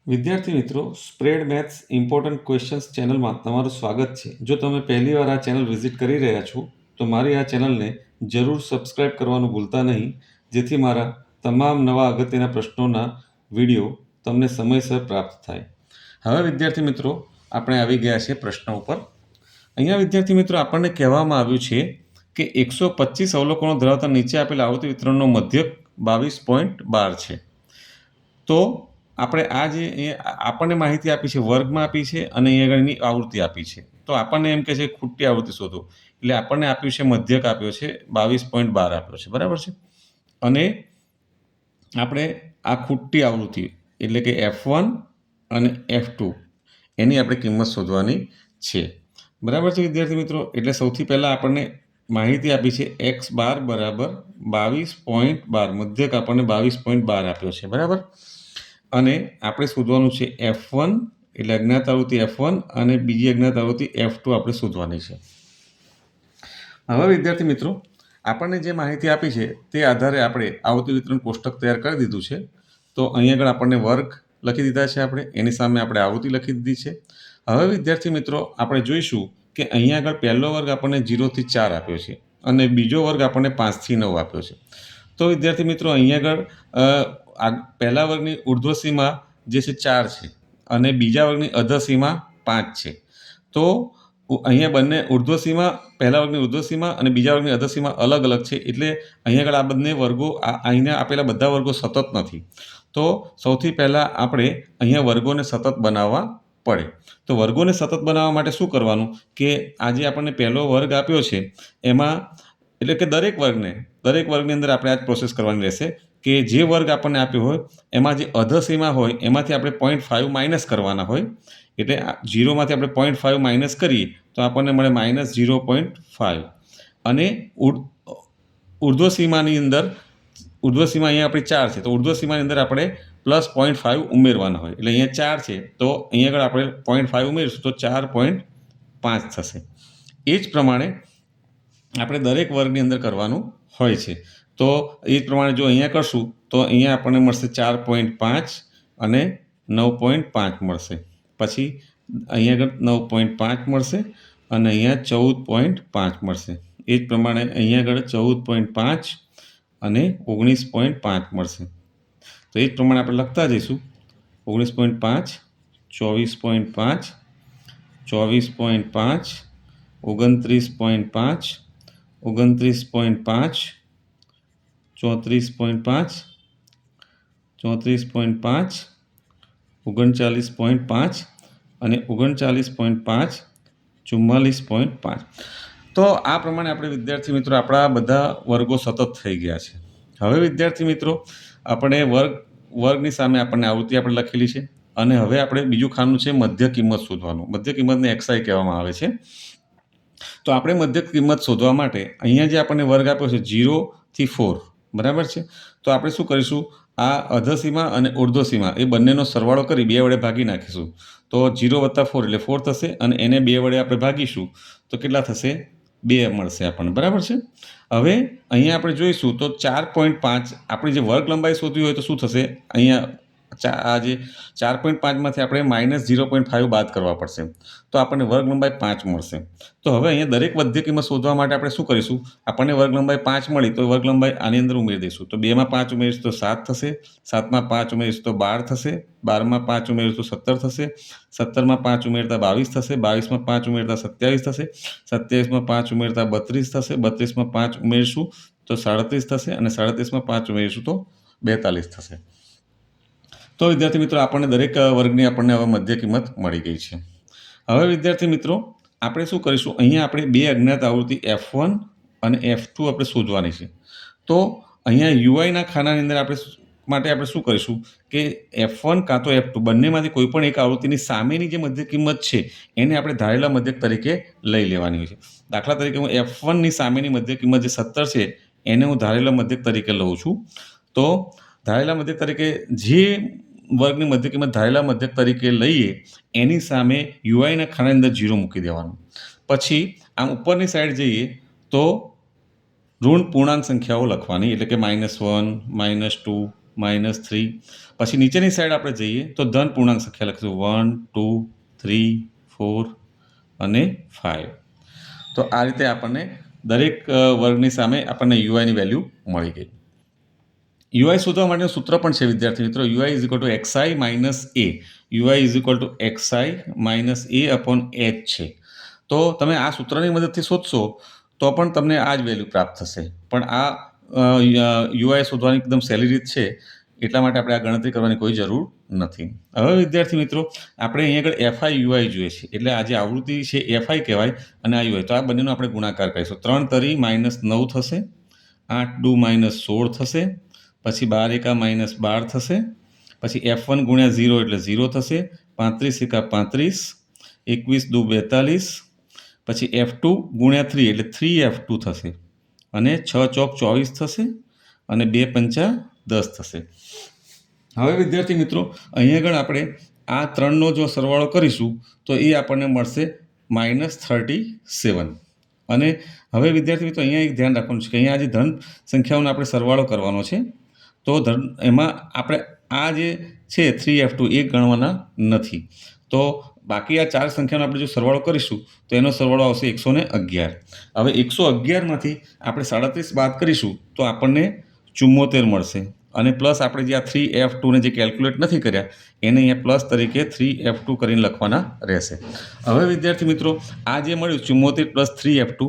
વિદ્યાર્થી મિત્રો, spread maths important questions ચેનલમાં તમારું સ્વાગત છે. જો તમે પહેલીવાર આ ચેનલ વિઝિટ કરી રહ્યા છો તો મારી આ ચેનલને જરૂર સબસ્ક્રાઇબ કરવાનું ભૂલતા નહીં, જેથી મારા તમામ નવા અગત્યના પ્રશ્નોના વિડીયો તમને સમયસર પ્રાપ્ત થાય. હવે વિદ્યાર્થી મિત્રો, આપણે આવી ગયા છે પ્રશ્ન ઉપર. અહીંયા વિદ્યાર્થી મિત્રો, આપણને કહેવામાં આવ્યું છે કે 125 અવલોકનો ધરાવતા નીચે આપેલ આવૃત્તિ વિતરણનો મધ્યક 22.12 છે. તો આપણે આ જે આપણને માહિતી આપી છે વર્ગમાં આપી છે અને અહીંયા આગળની આવૃત્તિ આપી છે. તો આપણને એમ કહે છે ખૂટતી આવૃત્તિ શોધો, એટલે આપણને આપ્યું છે મધ્યક આપ્યો છે 22.12 આપ્યો છે, બરાબર છે. અને આપણે આ ખૂટતી આવૃત્તિ એટલે કે F1 અને F2 એની આપણે કિંમત શોધવાની છે, બરાબર છે વિદ્યાર્થી મિત્રો. એટલે સૌથી પહેલાં આપણને માહિતી આપી છે x બાર બરાબર 22.12, મધ્યક આપણને 22.12 આપ્યો છે, બરાબર. અને આપણે શોધવાનું છે F1 એટલે અજ્ઞાત આવૃત્તિ F1 અને બીજી અજ્ઞાત આવૃત્તિ F2 આપણે શોધવાની છે. હવે વિદ્યાર્થી મિત્રો, આપણને જે માહિતી આપી છે તે આધારે આપણે આવૃત્તિ વિતરણ કોષ્ટક તૈયાર કરી દીધું છે. તો અહીં આગળ આપણને વર્ગ લખી દીધા છે, આપણે એની સામે આપણે આવૃત્તિ લખી દીધી છે. હવે વિદ્યાર્થી મિત્રો, આપણે જોઈશું કે અહીંયા આગળ પહેલો વર્ગ આપણને 0 થી 4 આપ્યો છે અને બીજો વર્ગ આપણને 5 થી 9 આપ્યો છે. તો વિદ્યાર્થી મિત્રો, અહીંયા આગળ પહેલા વર્ગની ઉર્ધ્વ સીમા જે છે 4 છે અને બીજા વર્ગની અધર સીમા 5 છે. તો અહીંયા બંને ઉર્ધ્વ સીમા, પહેલા વર્ગની ઉર્ધ્વ સીમા અને બીજા વર્ગની અધર સીમા અલગ અલગ છે. એટલે અહીંયા આગળ આ બંને વર્ગો, અહીંયા આપેલા બધા વર્ગો સતત નથી. તો સૌથી પહેલાં આપણે અહીંયા વર્ગોને સતત બનાવવા પડે. તો વર્ગોને સતત બનાવવા માટે શું કરવાનું કે આજે આપણને પહેલો વર્ગ આપ્યો છે એમાં, એટલે કે દરેક વર્ગની અંદર આપણે આ જ પ્રોસેસ કરવાની રહેશે કે જે વર્ગ આપણને આપ્યો હોય એમાં જે અધર સીમા હોય એમાંથી આપણે 0.5 માઇનસ કરવાના હોય. એટલે 0માંથી આપણે 0.5 માઇનસ કરીએ તો આપણને મળે -0.5. અને ઉર્ધ્વ સીમાની અંદર, ઉર્ધ્વ સીમા અહીંયા આપણી 4 છે, તો ઉર્ધ્વ સીમાની અંદર આપણે +0.5 ઉમેરવાના હોય. એટલે અહીંયા 4 છે તો અહીંયા આગળ આપણે 0.5 ઉમેરીશું તો 4.5 થશે. એ જ પ્રમાણે આપણે દરેક વર્ગની અંદર કરવાનું હોય છે. તો એ જ પ્રમાણે જો અહીંયા કરશું તો અહીંયા આપણને મળશે 4.5 અને 9.5 મળશે. પછી અહીંયા આગળ 9.5 મળશે અને અહીંયા 14.5 મળશે. એ જ પ્રમાણે અહીંયા આગળ 14.5 અને 19.5 મળશે. તો એ જ પ્રમાણે આપણે લખતા જઈશું 19.5, 24.5, 24.5, 29.5, 29.5, 34.5, 34.5, 39.5 અને 39.5, 44.5. તો આ પ્રમાણે આપણે વિદ્યાર્થી મિત્રો આપણા બધા વર્ગો સતત થઈ ગયા છે. હવે વિદ્યાર્થી મિત્રો, આપણે વર્ગની સામે આપણને આવૃત્તિ આપણે લખેલી છે અને હવે આપણે બીજું ખાનું છે મધ્ય કિંમત શોધવાનું. મધ્ય કિંમતને XI કહેવામાં આવે છે. તો આપણે મધ્ય કિંમત શોધવા માટે અહીંયા જે આપણને વર્ગ આપ્યો છે 0 થી 4, બરાબર છે. તો આપણે શું કરીશું, આ અધર સીમા અને ઉર્ધ્વ સીમા એ બંનેનો સરવાળો કરી 2 વડે ભાગી નાખીશું. તો 0 + 4 એટલે 4 થશે અને એને 2 વડે આપણે ભાગીશું તો કેટલા થશે, 2 મળશે આપણને, બરાબર છે. હવે અહીંયા આપણે જોઈશું તો 4.5 આપણી જે વર્ગ લંબાઈ શોધવી હોય તો શું થશે, અહીંયા આ જે 4.5માંથી આપણે -0.5 બાદ કરવા પડશે તો આપણને વર્ગ લંબાઈ 5 મળશે. તો હવે અહીંયા દરેક મધ્ય કિંમત શોધવા માટે આપણે શું કરીશું, આપણને વર્ગ લંબાઈ 5 મળી તો વર્ગ લંબાઈ આની અંદર ઉમેરી દઈશું. તો 2માં 5 ઉમેરીશું તો 7 થશે, 7માં 5 ઉમેરીશું તો 12 થશે, 12માં 5 ઉમેરીશું તો 17 થશે, 17માં 5 ઉમેરતા 22 થશે, 22માં 5 ઉમેરતા 27 થશે, 27માં 5 ઉમેરતા 32 થશે, 32માં 5 ઉમેરીશું તો 37 થશે અને 37માં 5 ઉમેરીશું તો 42 થશે. તો વિદ્યાર્થી મિત્રો, આપણને દરેક વર્ગની આપણને હવે મધ્ય કિંમત મળી ગઈ છે. હવે વિદ્યાર્થી મિત્રો, આપણે શું કરીશું, અહીંયા આપણે બે અજ્ઞાત આવૃત્તિ F1 અને F2 આપણે શોધવાની છે. તો અહીંયા યુઆઈના ખાનાની અંદર આપણે શું કરીશું કે F1 કાં તો F2 બંનેમાંથી કોઈ પણ એક આવૃત્તિની સામેની જે મધ્ય કિંમત છે એને આપણે ધારેલા મધ્યક તરીકે લઈ લેવાની હોય છે. દાખલા તરીકે હું F1ની સામેની મધ્ય કિંમત જે 17 છે એને હું ધારેલા મધ્યક તરીકે લઉં છું. તો ધારેલા મધ્યક તરીકે જે વર્ગની મધ્ય કિંમત ધારેલા મધ્યક તરીકે લઈએ એની સામે યુઆઈના ખાનાની અંદર 0 મૂકી દેવાનું. પછી આમ ઉપરની સાઈડ જઈએ તો ઋણ પૂર્ણાંક સંખ્યાઓ લખવાની, એટલે કે -1, -2, -3. પછી નીચેની સાઈડ આપણે જઈએ તો ધન પૂર્ણાંક સંખ્યા લખીશું 1 2 3 4 અને 5. તો આ રીતે આપણને દરેક વર્ગની સામે આપણને યુઆઈની વેલ્યુ મળી ગઈ. યુઆઈ શોધવા માટેનું સૂત્ર પણ છે વિદ્યાર્થી મિત્રો, UI is equal to XI minus A. UI is equal to XI minus A upon H છે. તો તમે આ સૂત્રની મદદથી શોધશો તો પણ તમને આ જ વેલ્યુ પ્રાપ્ત થશે. પણ આ યુઆઈ શોધવાની એકદમ સહેલી રીત છે, એટલા માટે આપણે આ ગણતરી કરવાની કોઈ જરૂર નથી. હવે વિદ્યાર્થી મિત્રો, આપણે અહીંયા આગળ એફઆઈ યુઆઈ જોઈએ છે, એટલે આ જે આવૃત્તિ છે એફઆઈ કહેવાય અને આ યુઆઈ. તો આ બંનેનો આપણે ગુણાકાર કરીશું. 3 તરી -9 થશે, 8 દુ -16 થશે, પછી 12 એકા -12 થશે, પછી F1 ગુણ્યા 0 એટલે 0 થશે, 35 એકા 35, 21 દુ 42, પછી F2 ગુણ્યા 3 એટલે 3F2 થશે, અને 6 ચોક 24 થશે, અને 2 પંચા 10 થશે. હવે વિદ્યાર્થી મિત્રો, અહીંયા આગળ આપણે આ ત્રણનો જો સરવાળો કરીશું તો એ આપણને મળશે -37. અને હવે વિદ્યાર્થી મિત્રો, અહીંયા એક ધ્યાન રાખવાનું છે કે અહીંયા જે ધન સંખ્યાઓનો આપણે સરવાળો કરવાનો છે, તો એમાં આપણે આ જે છે 3F2 એ ગણવાના નથી. તો બાકી આ 4 સંખ્યાનો આપણે જો સરવાળો કરીશું તો એનો સરવાળો આવશે 111. હવે 111માંથી આપણે 37 બાદ કરીશું તો આપણને 74 મળશે, અને પ્લસ આપણે જે આ 3F2ને જે કેલ્ક્યુલેટ નથી કર્યા એને અહીંયા પ્લસ તરીકે 3F2 કરીને લખવાના રહેશે. હવે વિદ્યાર્થી મિત્રો, આ જે મળ્યું 74 પ્લસ 3F2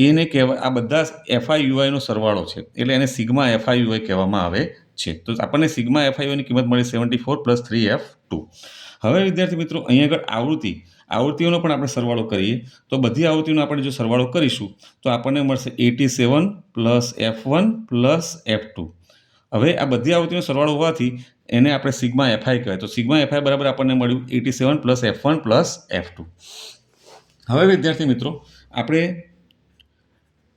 એને કહેવાય, આ બધા એફઆઈ યુઆઈનો સરવાળો છે, એટલે એને સિગ્મા એફઆઈ યુઆઈ કહેવામાં આવે છે. તો આપણને સિગ્મા એફઆઈ યુઆઈની કિંમત મળી 74 પ્લસ 3F2. હવે વિદ્યાર્થી મિત્રો, અહીંયા આગળ આવૃત્તિઓનો પણ આપણે સરવાળો કરીએ તો બધી આવૃત્તિઓનો આપણે જો સરવાળો કરીશું તો આપણને મળશે 87 પ્લસ F1 પ્લસ F2. હવે આ બધી આવૃત્તિનો સરવાળો હોવાથી એને આપણે સિગ્મા એફઆઈ કહેવાય. તો સિગ્મા એફઆઈ બરાબર આપણને મળ્યું 87 પ્લસ F1 પ્લસ F2. હવે વિદ્યાર્થી મિત્રો,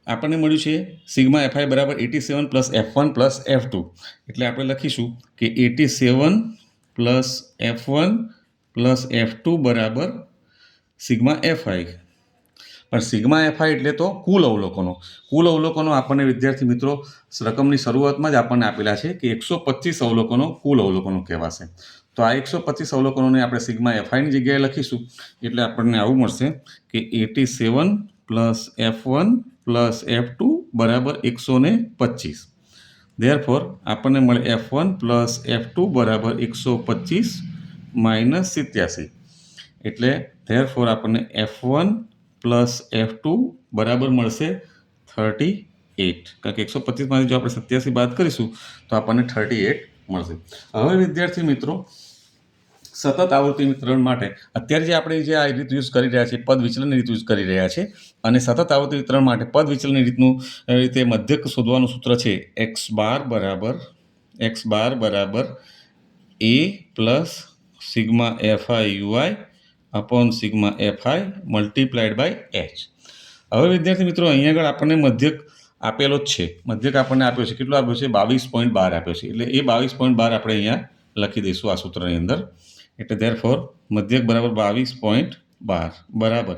આપણને મળ્યું છે સિગ્મા એફઆઈ બરાબર 87 પ્લસ F1 પ્લસ F2. એટલે આપણે લખીશું કે 87 પ્લસ F1 પ્લસ F2 બરાબર સિગ્મા એફઆઈ. પણ સિગ્મા એફઆઈ એટલે તો કુલ અવલોકનો. કુલ અવલોકનો આપણને વિદ્યાર્થી મિત્રો રકમની શરૂઆતમાં જ આપણને આપેલા છે કે 125 અવલોકનો કુલ અવલોકનો કહેવાશે. તો આ 125 અવલોકનોને આપણે સિગ્મા એફઆઈની જગ્યાએ લખીશું, એટલે આપણને આવું મળશે કે 87 પ્લસ F1 પ્લસ F2 બરાબર 125. ધેરફોર આપણને મળે F1 પ્લસ F2 બરાબર 125 માઇનસ 87. એટલે ધેરફોર આપણને F1 પ્લસ F2 બરાબર મળશે 38. કારણ કે 125માંથી જો આપણે 87 બાદ કરીશું તો આપણને 38 મળશે. હવે વિદ્યાર્થી મિત્રો, સતત આવૃત્તિ વિતરણ માટે અત્યારે જે આપણે જે આ રીત યુઝ કરી રહ્યા છીએ, પદ વિચલનની રીત યુઝ કરી રહ્યા છે, અને સતત આવૃત્તિ વિતરણ માટે પદ વિચલનની રીતે મધ્યક શોધવાનું સૂત્ર છે x બાર બરાબર a plus sigma FI UI upon sigma FI multiplied by h. હવે વિદ્યાર્થી મિત્રો, અહીંયા આગળ આપણને મધ્યક આપેલો જ છે. મધ્યક આપણને આપ્યો છે, કેટલો આપ્યો છે? 22.12 આપ્યો છે. એટલે એ 22.12 આપણે અહીંયા લખી દઈશું આ સૂત્રની અંદર. એટલે ધેરફોર મધ્યક બરાબર 22.12 બરાબર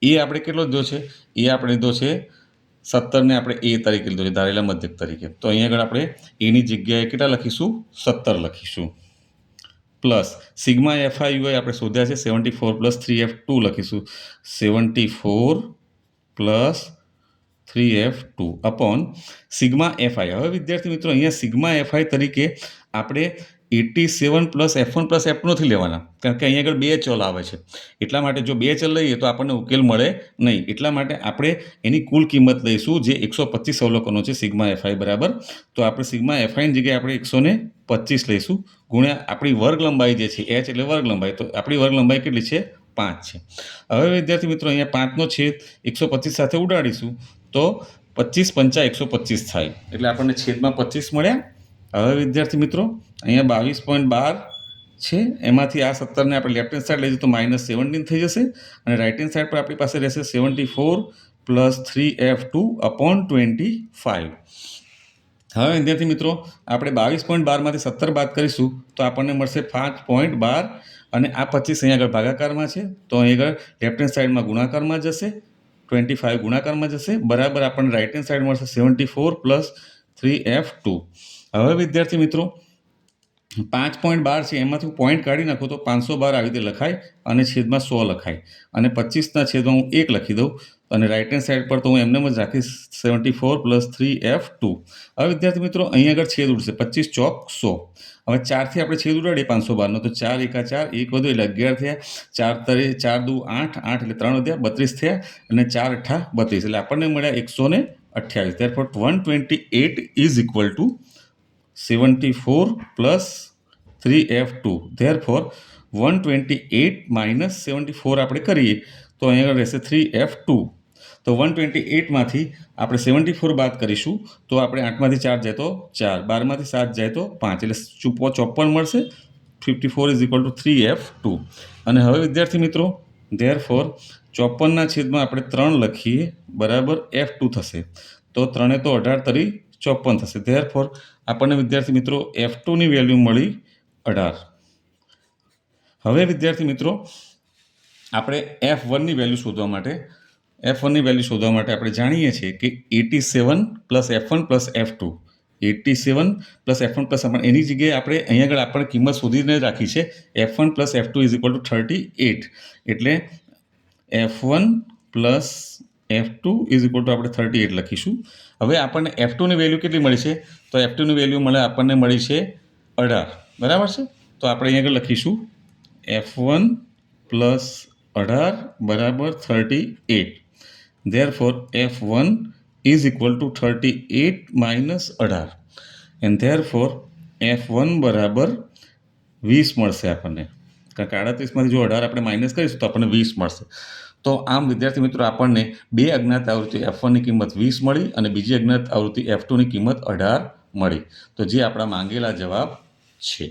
એ આપણે કેટલો લીધો છે? એ આપણે લીધો છે 17 ને આપણે એ તરીકે લીધો છે, ધારેલા મધ્યક તરીકે. તો અહીંયા આગળ આપણે એની જગ્યાએ કેટલા લખીશું? 17 લખીશું. પ્લસ સિગ્મા એફઆઈ યુઆઈ આપણે શોધ્યા છે 74 પ્લસ 3F2 લખીશું, 74 plus 3F2 upon sigma FI. હવે વિદ્યાર્થી મિત્રો, અહીંયા સિગ્મા એફઆઈ તરીકે આપણે 87 પ્લસ F1 પ્લસ F2 નથી લેવાના, કારણ કે અહીંયા આગળ 2 ચલ આવે છે. એટલા માટે જો 2 ચલ લઈએ તો આપણને ઉકેલ મળે નહીં. એટલા માટે આપણે એની કુલ કિંમત લઈશું, જે 125 અવલોકનો છે સિગ્મા એફઆઈ બરાબર. તો આપણે સિગ્મા એફઆઈની જગ્યાએ આપણે 125 લઈશું, ગુણ્યા આપણી વર્ગ લંબાઈ જે છે h એટલે વર્ગ લંબાઈ. તો આપણી વર્ગ લંબાઈ કેટલી છે? 5 છે. હવે વિદ્યાર્થી મિત્રો, અહીંયા 5નો છેદ 125 સાથે ઉડાડીશું તો 25 પંચા 125 થાય, એટલે આપણને છેદમાં 25 મળ્યા. હવે વિદ્યાર્થી મિત્રો, અહીંયા 22.12 છે, એમાંથી આ 17ને આપણે લેફ્ટ હેન્ડ સાઈડ લઈ જઈએ તો -17 થઈ જશે, અને રાઇટ હેન્ડ સાઈડ પર આપણી પાસે રહેશે 74 પ્લસ 3F2 અપોન 25. હવે વિદ્યાર્થી મિત્રો, આપણે 22.12માંથી 17 બાદ કરીશું તો આપણને મળશે 5.12, અને આ 25 અહીંયા આગળ ભાગાકારમાં છે તો અહીં આગળ લેફ્ટ હેન્ડ સાઈડમાં ગુણાકારમાં જશે, 25 ગુણાકારમાં જશે, બરાબર આપણને રાઇટ હેન્ડ સાઈડ મળશે 74 પ્લસ 3F2. હવે વિદ્યાર્થી મિત્રો, 5.12 છે એમાંથી હું પોઈન્ટ કાઢી નાખું તો 512 આવી રીતે લખાય અને છેદમાં 100 લખાય અને 25ના છેદમાં હું 1 લખી દઉં અને રાઇટ હેન્ડ સાઈડ પર તો હું એમને જ રાખીશ 74 + 3f2. હવે વિદ્યાર્થી મિત્રો અહીં આગળ છેદ ઉડશે 25 ચોક 100. હવે 4થી આપણે છેદ ઉડાડીએ 512નો તો 4 એકા 4 1 વધુ એટલે 11 થયા 4 4 દુ 8 8 એટલે 3 વધ્યા 32 થયા અને 4 અઠ્ઠા 32 એટલે આપણને મળ્યા 128. therefore 128 is equal to 74 + 3f2. therefore 128 - 74 આપણે કરીએ તો અહીંયા આગળ રહેશે 3f2. તો 128માંથી આપણે 74 બાદ કરીશું તો આપણે 8માંથી 4 જાય તો 4, 12માંથી 7 જાય તો 5 એટલે 54 મળશે. 54 = 3f2. અને હવે વિદ્યાર્થી મિત્રો therefore 54ના છેદમાં આપણે 3 લખીએ બરાબર f2 થશે તો 3 તો 18 તરી 54 થશે. therefore આપણને વિદ્યાર્થી મિત્રો f2ની વેલ્યુ મળી 18. હવે વિદ્યાર્થી મિત્રો આપણે f1ની વેલ્યુ શોધવા માટે આપણે જાણીએ છીએ કે 87 + f1 + f2. 87 + f1 + f1 એની જગ્યાએ આપણે અહીંયા આગળ આપણે કિંમત શોધીને રાખી છે f1 + f2 = 38. એટલે f1 + f2 = આપણે 38 લખીશું. હવે આપણને f2ની વેલ્યુ કેટલી મળી છે તો f2ની વેલ્યુ આપણને મળી છે 18. બરાબર છે. તો આપણે અહીંયા આગળ લખીશું f1 + 18 = 38. therefore f1 is equal to 38 - 18 and therefore f1 બરાબર 20 મળશે આપણને. કારણ કે 38માંથી જો 18 આપણે માઇનસ કરીશું તો આપણને 20 મળશે. તો આમ વિદ્યાર્થી મિત્રો આપણને બે અજ્ઞાત આવૃત્તિ f1ની કિંમત 20 મળી અને બીજી અજ્ઞાત આવૃત્તિ f2ની કિંમત 18 મળી. તો જે આપણા માંગેલા જવાબ છે.